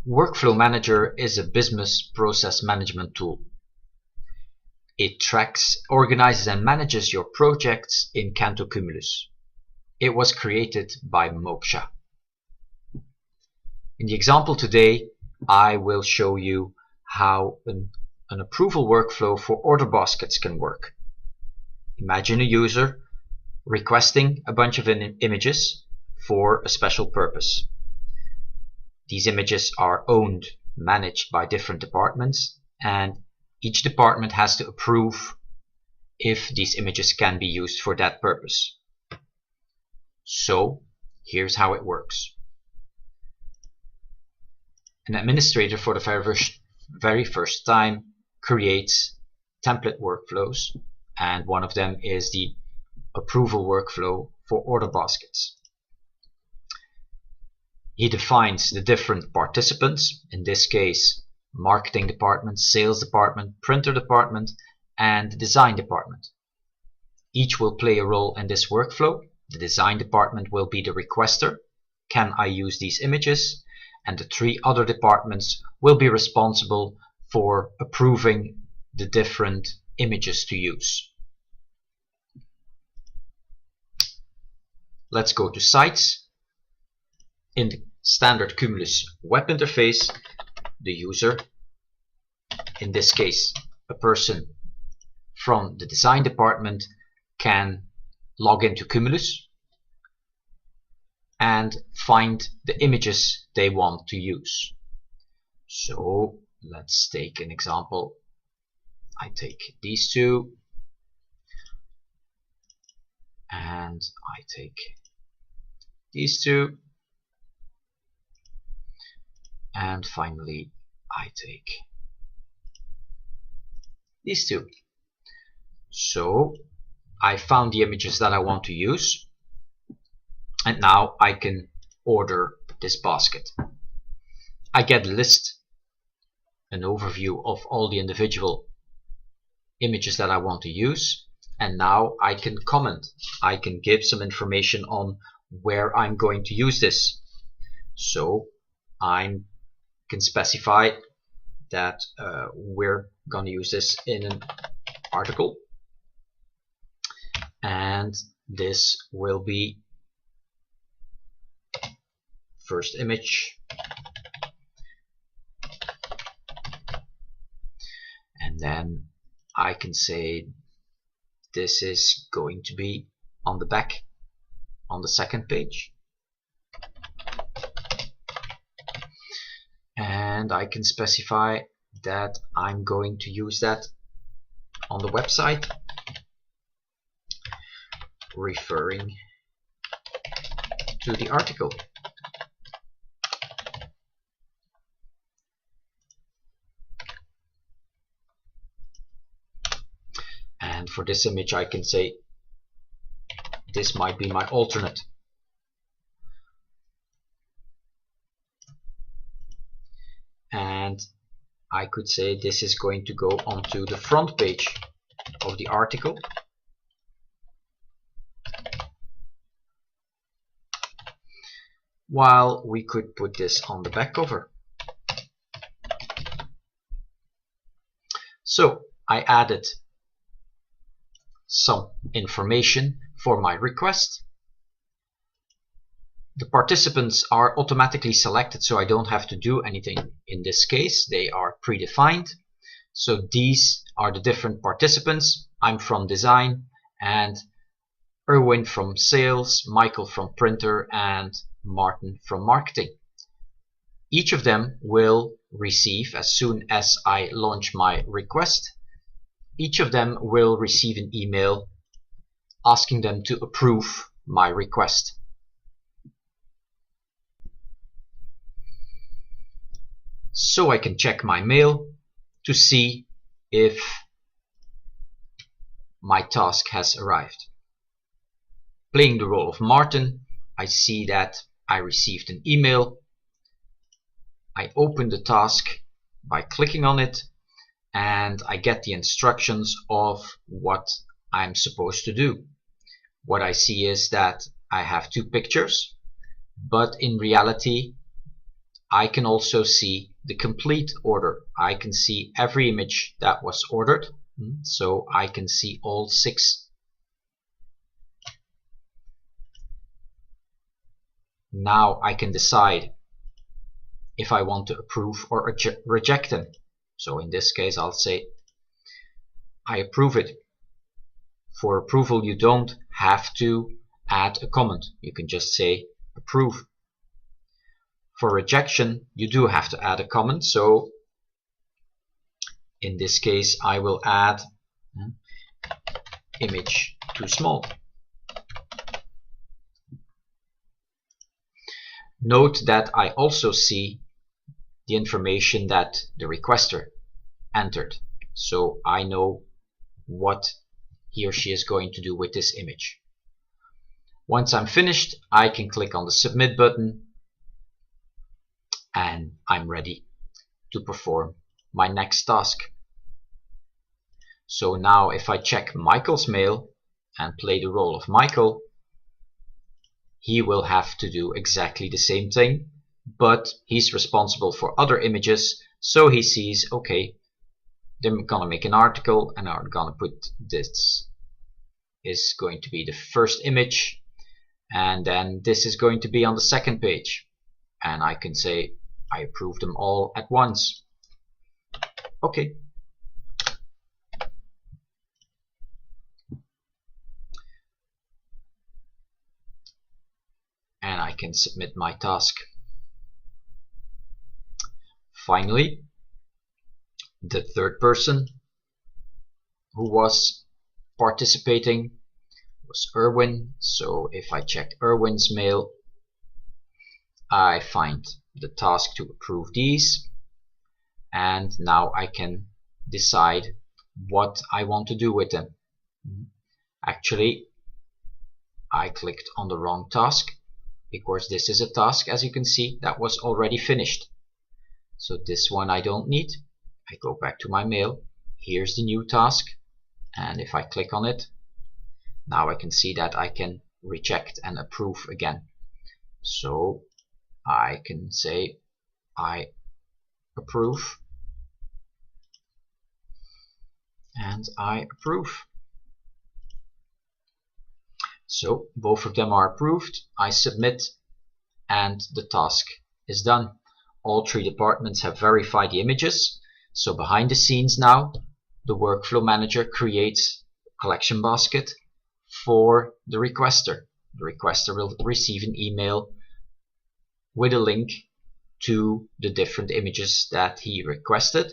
Workflow Manager is a business process management tool. It tracks, organizes and manages your projects in Canto Cumulus. It was created by Moksa. In the example today, I will show you how an approval workflow for order baskets can work. Imagine a user requesting a bunch of images for a special purpose. These images are owned, managed by different departments, and each department has to approve if these images can be used for that purpose. So here's how it works. An administrator for the very first time creates template workflows, and one of them is the approval workflow for order baskets. He defines the different participants, in this case marketing department, sales department, printer department, and design department. Each will play a role in this workflow. The design department will be the requester. Can I use these images? And the three other departments will be responsible for approving the different images to use. Let's go to Sites. In the standard Cumulus web interface, the user, in this case a person from the design department, can log into Cumulus and find the images they want to use. So let's take an example. I take these two and I take these two, and finally I take these two. So I found the images that I want to use, and now I can order this basket. I get a list, an overview of all the individual images that I want to use, and now I can comment. I can give some information on where I'm going to use this. So I can specify that we're going to use this in an article, and this will be first image, and then I can say this is going to be on the back, on the second page, and I can specify that I'm going to use that on the website, referring to the article. And for this image I can say this might be my alternate. And I could say this is going to go onto the front page of the article. While we could put this on the back cover. So I added some information for my request. The participants are automatically selected, so I don't have to do anything in this case. They are predefined. So these are the different participants. I'm from design, and Erwin from sales, Michael from printer, and Martin from marketing. Each of them will receive, as soon as I launch my request, each of them will receive an email asking them to approve my request. So I can check my mail to see if my task has arrived. Playing the role of Martin, I see that I received an email. I open the task by clicking on it, and I get the instructions of what I'm supposed to do. What I see is that I have two pictures, but in reality I can also see the complete order. I can see every image that was ordered. So I can see all 6. Now I can decide if I want to approve or reject them. So in this case I'll say I approve it. For approval you don't have to add a comment. You can just say approve. For rejection you do have to add a comment. So in this case I will add image too small. Note that I also see the information that the requester entered. So I know what he or she is going to do with this image. Once I'm finished, I can click on the submit button and I'm ready to perform my next task. So now if I check Michael's mail and play the role of Michael, he will have to do exactly the same thing, but he's responsible for other images, so he sees, okay, they're gonna make an article and I'm gonna put this is going to be the first image, and then this is going to be on the second page, and I can say I approve them all at once. Okay. And I can submit my task. Finally, the third person who was participating was Erwin. So if I check Erwin's mail, I find the task to approve these, and now I can decide what I want to do with them. Actually, I clicked on the wrong task, because this is a task, as you can see, that was already finished. So this one I don't need. I go back to my mail. Here's the new task, and if I click on it, now I can see that I can reject and approve again. So I can say I approve, and I approve. So both of them are approved. I submit, and the task is done. All 3 departments have verified the images. So behind the scenes now, the workflow manager creates a collection basket for the requester. The requester will receive an email with a link to the different images that he requested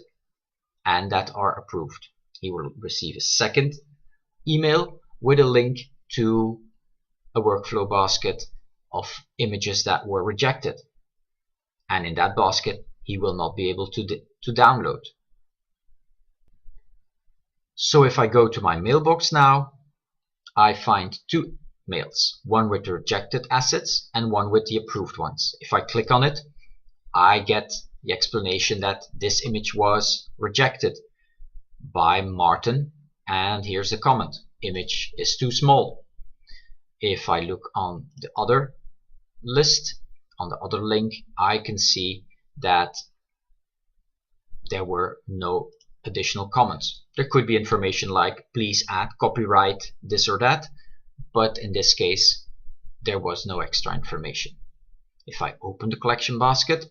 and that are approved. He will receive a second email with a link to a workflow basket of images that were rejected, and in that basket he will not be able to download. So if I go to my mailbox now, I find 2 mails, one with the rejected assets and one with the approved ones. If I click on it, I get the explanation that this image was rejected by Martin, and here's the comment: image is too small. If I look on the other list, on the other link, I can see that there were no additional comments. There could be information like please add copyright this or that, but in this case there was no extra information. If I open the collection basket,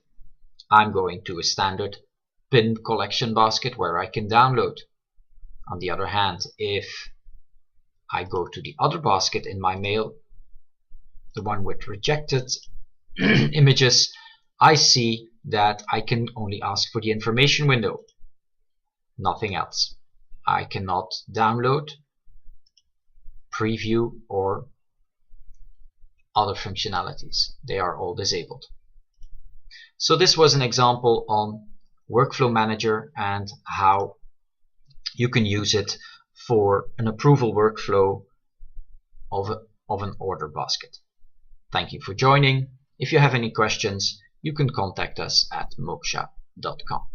I'm going to a standard pinned collection basket where I can download. On the other hand, if I go to the other basket in my mail, the one with rejected images, I see that I can only ask for the information window, nothing else. I cannot download, preview, or other functionalities. They are all disabled. So this was an example on Workflow Manager and how you can use it for an approval workflow of an order basket. Thank you for joining. If you have any questions, you can contact us at moksa.com.